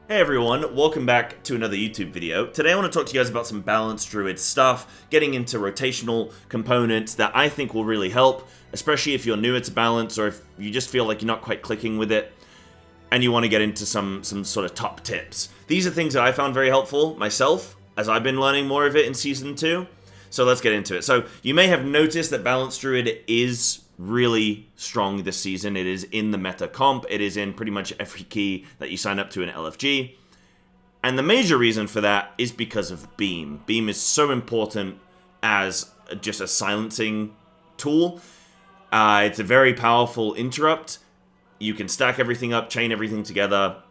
Hey everyone, welcome back to another YouTube video. Today I want to talk to you guys about some Balance Druid stuff, getting into rotational components that I think will really help, especially if you're newer to Balance or if you just feel like you're not quite clicking with it and you want to get into some sort of top tips. These are things that I found very helpful myself as I've been learning more of it in Season 2. So let's get into it. So you may have noticed that Balance Druid is really strong this season. It is in the meta comp. It is in pretty much every key that you sign up to in LFG. And the major reason for that is because of Beam. Beam is so important as just a silencing tool. It's a very powerful interrupt. You can stack everything up, chain everything together,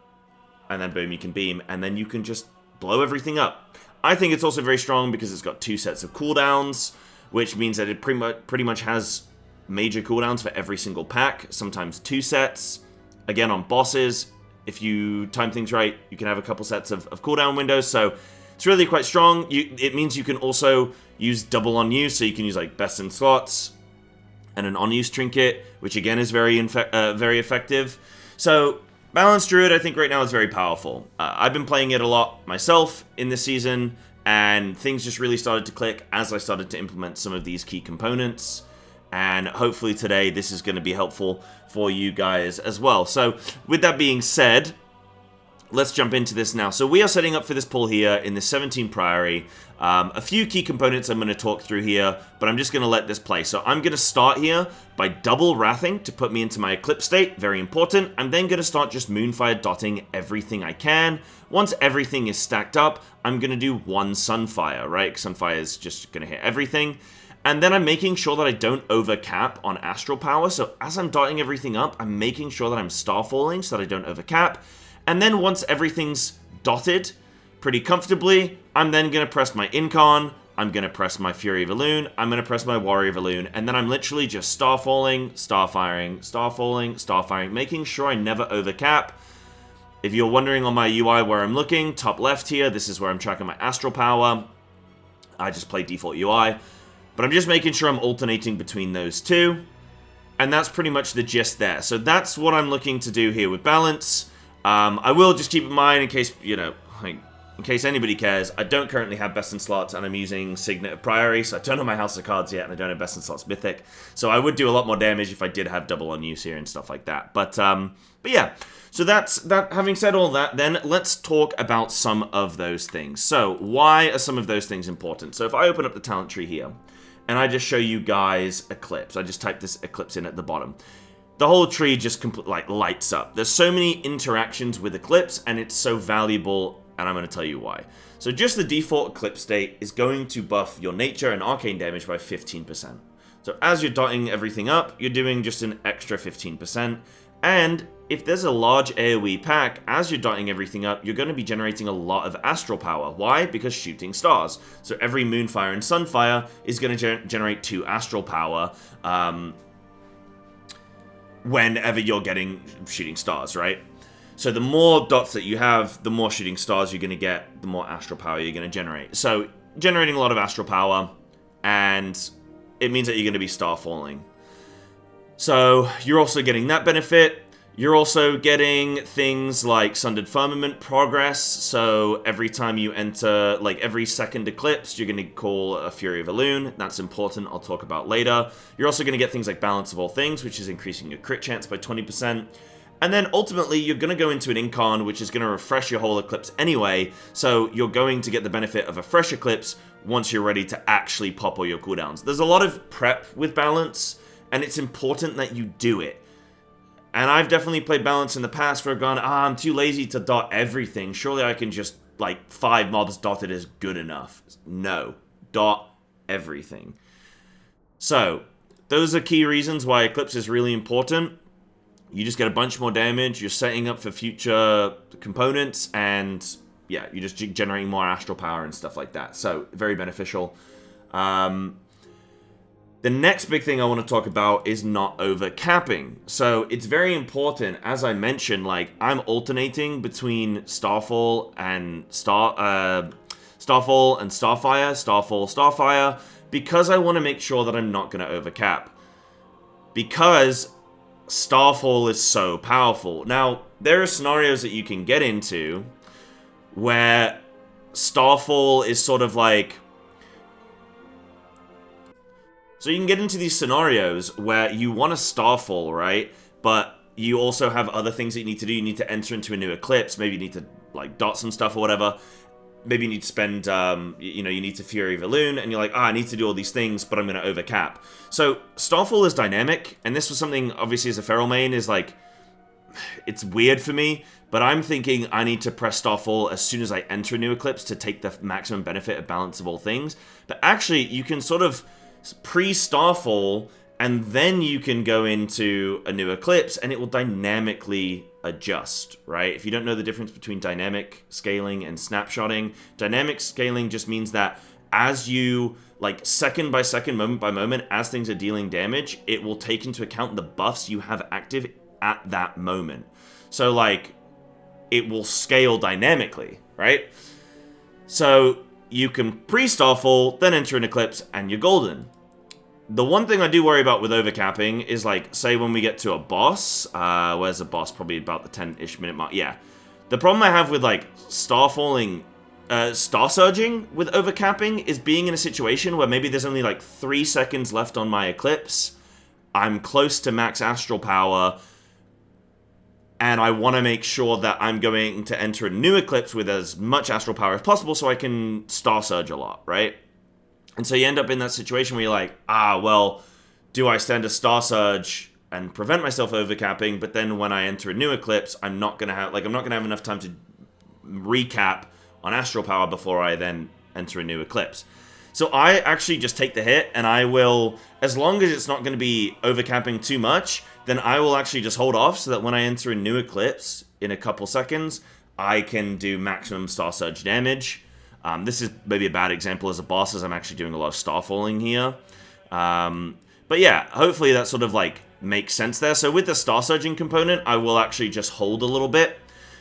and then boom, you can beam, and then you can just blow everything up. I think it's also very strong because it's got 2 sets of cooldowns, which means that it pretty much has major cooldowns for every single pack, sometimes 2 sets. Again, on bosses, if you time things right, you can have a couple sets of cooldown windows, so it's really quite strong. It means you can also use double on use, so you can use like best in slots and an on-use trinket, which again is very effective. So Balance Druid, I think right now is very powerful. I've been playing it a lot myself in this season, and things just really started to click as I started to implement some of these key components. And hopefully today this is going to be helpful for you guys as well. So with that being said, let's jump into this now. So we are setting up for this pull here in the 17 Priory. A few key components I'm going to talk through here, but I'm just going to let this play. So I'm going to start here by double wrathing to put me into my Eclipse state, very important. I'm then going to start just Moonfire dotting everything I can. Once everything is stacked up, I'm going to do 1 Sunfire, right? Sunfire is just going to hit everything. And then I'm making sure that I don't overcap on Astral power. So as I'm dotting everything up, I'm making sure that I'm starfalling so that I don't overcap. And then once everything's dotted pretty comfortably, I'm then going to press my Incon, I'm going to press my Fury of Elune, I'm going to press my Warrior of Elune, and then I'm literally just starfalling, starfiring, starfalling, starfiring, making sure I never overcap. If you're wondering on my UI where I'm looking, top left here, this is where I'm tracking my Astral power. I just play default UI. But I'm just making sure I'm alternating between those two. And that's pretty much the gist there. So that's what I'm looking to do here with Balance. I will just keep in mind, in case, in case anybody cares, I don't currently have Best in Slots, and I'm using Signet of Priory, so I don't have my House of Cards yet, and I don't have Best in Slots Mythic. So I would do a lot more damage if I did have double on use here and stuff like that. But yeah, so that's that. Having said all that, then let's talk about some of those things. So why are some of those things important? So if I open up the talent tree here, and I just show you guys Eclipse. I just type this Eclipse in at the bottom. The whole tree just lights up. There's so many interactions with Eclipse, and it's so valuable, and I'm going to tell you why. So just the default Eclipse state is going to buff your nature and arcane damage by 15%. So as you're dotting everything up, you're doing just an extra 15%. And if there's a large AoE pack, as you're dotting everything up, you're going to be generating a lot of Astral power. Why? Because shooting stars. So every Moonfire and Sunfire is going to generate 2 Astral power whenever you're getting shooting stars, right? So the more dots that you have, the more shooting stars you're going to get, the more Astral power you're going to generate. So generating a lot of Astral power, and it means that you're going to be star falling. So you're also getting that benefit. You're also getting things like Sundered Firmament progress. So every time you enter, like every second Eclipse, you're going to call a Fury of Elune. That's important. I'll talk about later. You're also going to get things like Balance of all things, which is increasing your crit chance by 20%. And then ultimately, you're going to go into an Incon, which is going to refresh your whole Eclipse anyway. So you're going to get the benefit of a fresh Eclipse once you're ready to actually pop all your cooldowns. There's a lot of prep with Balance, and it's important that you do it. And I've definitely played Balance in the past where I've gone, I'm too lazy to dot everything. Surely I can just, 5 mobs dotted is good enough. No. Dot everything. So, those are key reasons why Eclipse is really important. You just get a bunch more damage, you're setting up for future components, and yeah, you're just generating more Astral power and stuff like that. So, very beneficial. The next big thing I want to talk about is not overcapping. So it's very important, as I mentioned, I'm alternating between Starfall and Starfire, Starfire, because I want to make sure that I'm not going to overcap. Because Starfall is so powerful. Now, there are scenarios that you can get into where Starfall is sort of like... So you can get into these scenarios where you want a Starfall, right? But you also have other things that you need to do. You need to enter into a new Eclipse. Maybe you need to, like, dot some stuff or whatever. Maybe you need to spend, you need to Fury of Elune, and you're like, I need to do all these things, but I'm going to overcap. So Starfall is dynamic, and this was something, obviously, as a Feral main, is like, it's weird for me, but I'm thinking I need to press Starfall as soon as I enter a new Eclipse to take the maximum benefit of Balance of all things. But actually, you can sort of pre-Starfall, and then you can go into a new Eclipse, and it will dynamically adjust, right? If you don't know the difference between dynamic scaling and snapshotting, dynamic scaling just means that as you, like, second by second, moment by moment, as things are dealing damage, it will take into account the buffs you have active at that moment. So, like, it will scale dynamically, right? So you can pre-Starfall, then enter an Eclipse, and you're golden. The one thing I do worry about with overcapping is, like, say when we get to a boss, where's the boss? Probably about the 10-ish minute mark. Yeah. The problem I have with, like, Star Surging with overcapping is being in a situation where maybe there's only, like, 3 seconds left on my Eclipse. I'm close to max Astral power, and I want to make sure that I'm going to enter a new Eclipse with as much Astral power as possible so I can Star Surge a lot, right? And so you end up in that situation where you're like, well, do I stand a Star Surge and prevent myself overcapping? But then when I enter a new Eclipse, I'm not gonna have enough time to recap on Astral power before I then enter a new Eclipse. So I actually just take the hit, and I will, as long as it's not going to be overcapping too much, then I will actually just hold off so that when I enter a new Eclipse in a couple seconds, I can do maximum Star Surge damage. This is maybe a bad example as a boss, as I'm actually doing a lot of Starfalling here. But yeah, hopefully that sort of, like, makes sense there. So with the Star Surging component, I will actually just hold a little bit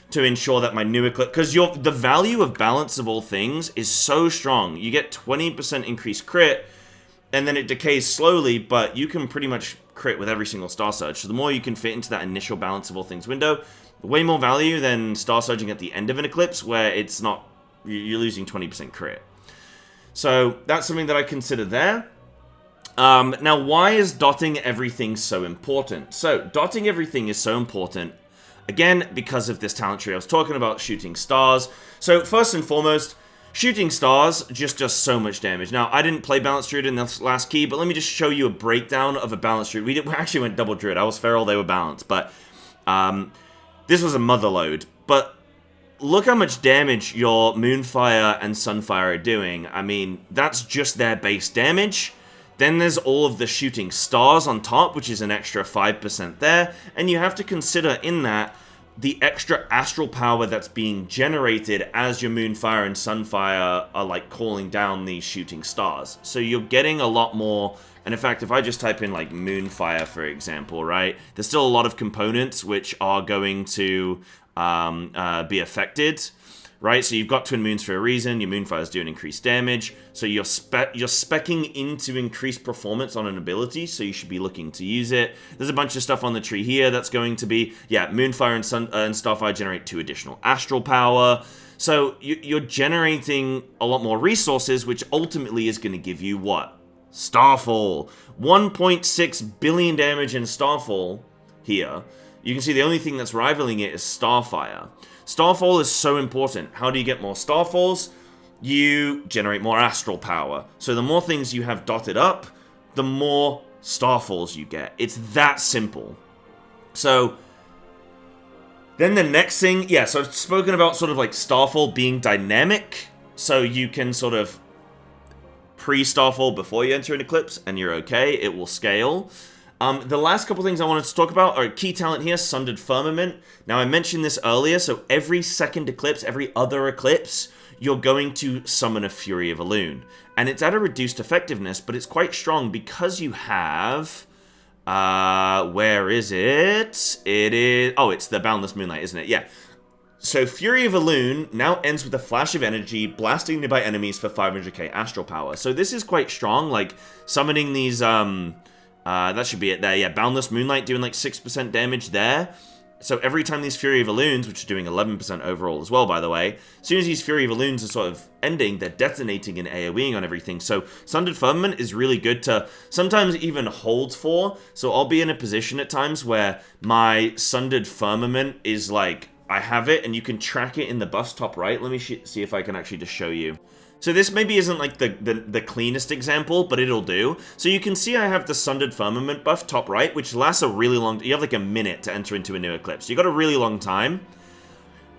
to ensure that my new Eclipse... Because the value of Balance of all things is so strong. You get 20% increased crit, and then it decays slowly, but you can pretty much crit with every single Star Surge. So the more you can fit into that initial Balance of all things window, way more value than Star Surging at the end of an Eclipse, where it's not... You're losing 20% crit. So that's something that I consider there. Now, why is dotting everything so important? So, dotting everything is so important, again, because of this talent tree I was talking about, Shooting Stars. So, first and foremost, Shooting Stars just does so much damage. Now, I didn't play Balance Druid in this last key, but let me just show you a breakdown of a Balance Druid. We actually went double Druid. I was Feral, they were Balanced, but this was a Mother Load. But look how much damage your Moonfire and Sunfire are doing. I mean, that's just their base damage. Then there's all of the Shooting Stars on top, which is an extra 5% there. And you have to consider in that the extra Astral power that's being generated as your Moonfire and Sunfire are, like, calling down these Shooting Stars. So you're getting a lot more... And in fact, if I just type in, like, Moonfire, for example, right? There's still a lot of components which are going to... be affected, right? So you've got Twin Moons for a reason. Your Moonfire's doing increased damage. So you're speccing into increased performance on an ability, so you should be looking to use it. There's a bunch of stuff on the tree here that's going to be, yeah, Moonfire and Starfire generate 2 additional Astral power. So you're generating a lot more resources, which ultimately is going to give you what? Starfall. 1.6 billion damage in Starfall here. You can see the only thing that's rivaling it is Starfire. Starfall is so important. How do you get more Starfalls? You generate more Astral power. So the more things you have dotted up, the more Starfalls you get. It's that simple. So then the next thing, yeah, so I've spoken about sort of like Starfall being dynamic. So you can sort of pre-Starfall before you enter an Eclipse, and you're okay. It will scale. The last couple things I wanted to talk about are key talent here, Sundered Firmament. Now, I mentioned this earlier, so every second Eclipse, every other Eclipse, you're going to summon a Fury of Elune. And it's at a reduced effectiveness, but it's quite strong because you have... where is it? It is... Oh, it's the Boundless Moonlight, isn't it? Yeah. So, Fury of Elune now ends with a flash of energy, blasting nearby enemies for 500k Astral power. So, this is quite strong, like, summoning these... that should be it there. Yeah, Boundless Moonlight doing like 6% damage there. So every time these Fury of Elunes, which are doing 11% overall as well, by the way, as soon as these Fury of Elunes are sort of ending, they're detonating and AoEing on everything. So Sundered Firmament is really good to sometimes even hold for. So I'll be in a position at times where my Sundered Firmament is like, I have it, and you can track it in the buffs top right. Let me see if I can actually just show you. So this maybe isn't like the cleanest example, but it'll do. So you can see I have the Sundered Firmament buff top right, which lasts a really long... You have like a minute to enter into a new Eclipse. You got a really long time.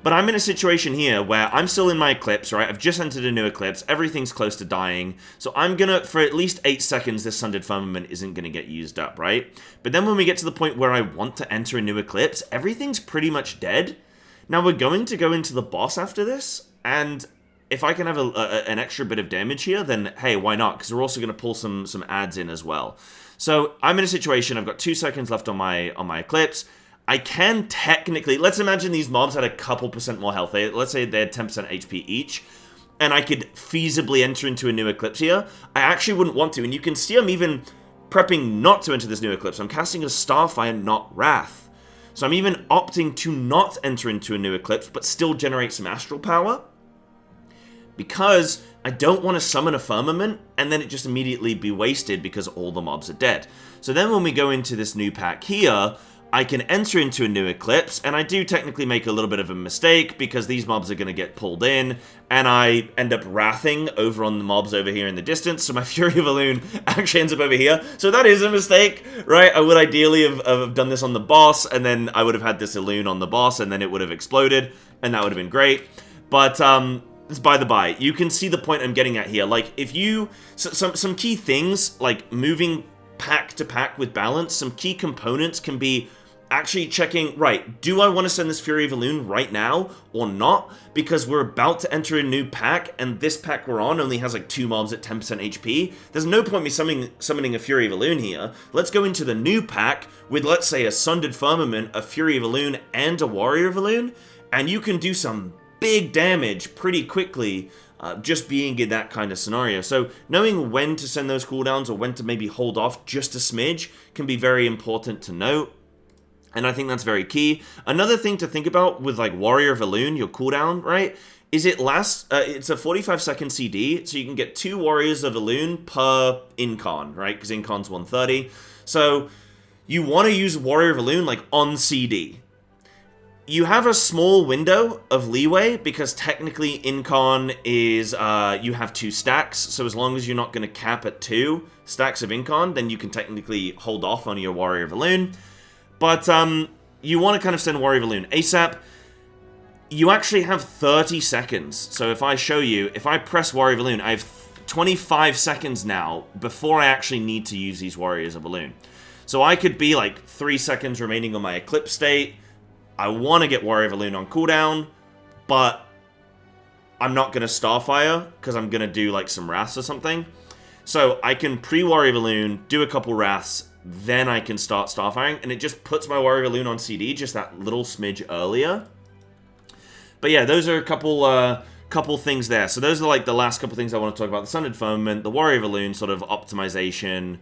But I'm in a situation here where I'm still in my Eclipse, right? I've just entered a new Eclipse. Everything's close to dying. So I'm gonna, for at least 8 seconds, this Sundered Firmament isn't gonna get used up, right? But then when we get to the point where I want to enter a new Eclipse, everything's pretty much dead. Now we're going to go into the boss after this, and... if I can have an extra bit of damage here, then hey, why not? Because we're also going to pull some adds in as well. So I'm in a situation, I've got 2 seconds left on my Eclipse. I can technically, let's imagine these mobs had a couple percent more health. Let's say they had 10% HP each, and I could feasibly enter into a new Eclipse here. I actually wouldn't want to, and you can see I'm even prepping not to enter this new Eclipse. I'm casting a Starfire, not Wrath. So I'm even opting to not enter into a new Eclipse, but still generate some Astral power. Because I don't want to summon a Firmament, and then it just immediately be wasted because all the mobs are dead. So then when we go into this new pack here, I can enter into a new Eclipse, and I do technically make a little bit of a mistake, because these mobs are going to get pulled in, and I end up wrathing over on the mobs over here in the distance, so my Fury of Elune actually ends up over here. So that is a mistake, right? I would ideally have done this on the boss, and then I would have had this Elune on the boss, and then it would have exploded, and that would have been great. But, it's by the by. You can see the point I'm getting at here. Like, if you... some key things, like moving pack to pack with balance, some key components can be actually checking, right, do I want to send this Fury of Elune right now or not? Because we're about to enter a new pack, and this pack we're on only has like 2 mobs at 10% HP. There's no point me summoning a Fury of Elune here. Let's go into the new pack with, let's say, a Sundered Firmament, a Fury of Elune, and a Warrior of Elune, and you can do some big damage pretty quickly just being in that kind of scenario. So knowing when to send those cooldowns or when to maybe hold off just a smidge can be very important to note. And I think that's very key. Another thing to think about with like Warrior of Elune, your cooldown, right, is it lasts, it's a 45-second CD, so you can get 2 Warriors of Elune per Incon, right, because Incon's 130. So you want to use Warrior of Elune like on CD. You have a small window of leeway, because technically Incon is, you have 2 stacks, so as long as you're not going to cap at 2 stacks of Incon, then you can technically hold off on your Warrior of Elune. But you want to kind of send Warrior of Elune ASAP. You actually have 30 seconds, so if I show you, if I press Warrior of Elune, I have 25 seconds now before I actually need to use these Warriors of Elune. So I could be like 3 seconds remaining on my Eclipse state. I want to get Warrior of Elune on cooldown, but I'm not going to Starfire, because I'm going to do like some Wraths or something. So I can pre-Warrior of Elune, do a couple Wraths, then I can start Starfiring, and it just puts my Warrior of Elune on CD just that little smidge earlier. But yeah, those are a couple things there. So those are like the last couple things I want to talk about. The Sundered Firmament, the Warrior of Elune sort of optimization.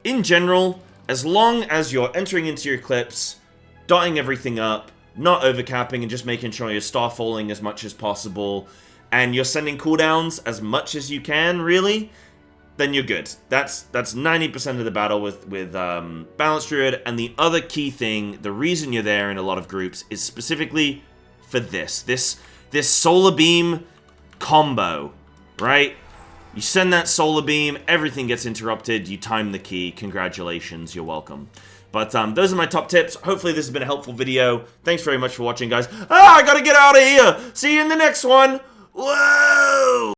In general, as long as you're entering into your Eclipse, dotting everything up, not overcapping, and just making sure you're starfalling as much as possible, and you're sending cooldowns as much as you can, really, then you're good. That's 90% of the battle with Balance Druid. And the other key thing, the reason you're there in a lot of groups, is specifically for this Solar Beam combo, right? You send that Solar Beam, everything gets interrupted, you time the key, congratulations, you're welcome. But those are my top tips. Hopefully this has been a helpful video. Thanks very much for watching, guys. I gotta get out of here. See you in the next one. Whoa!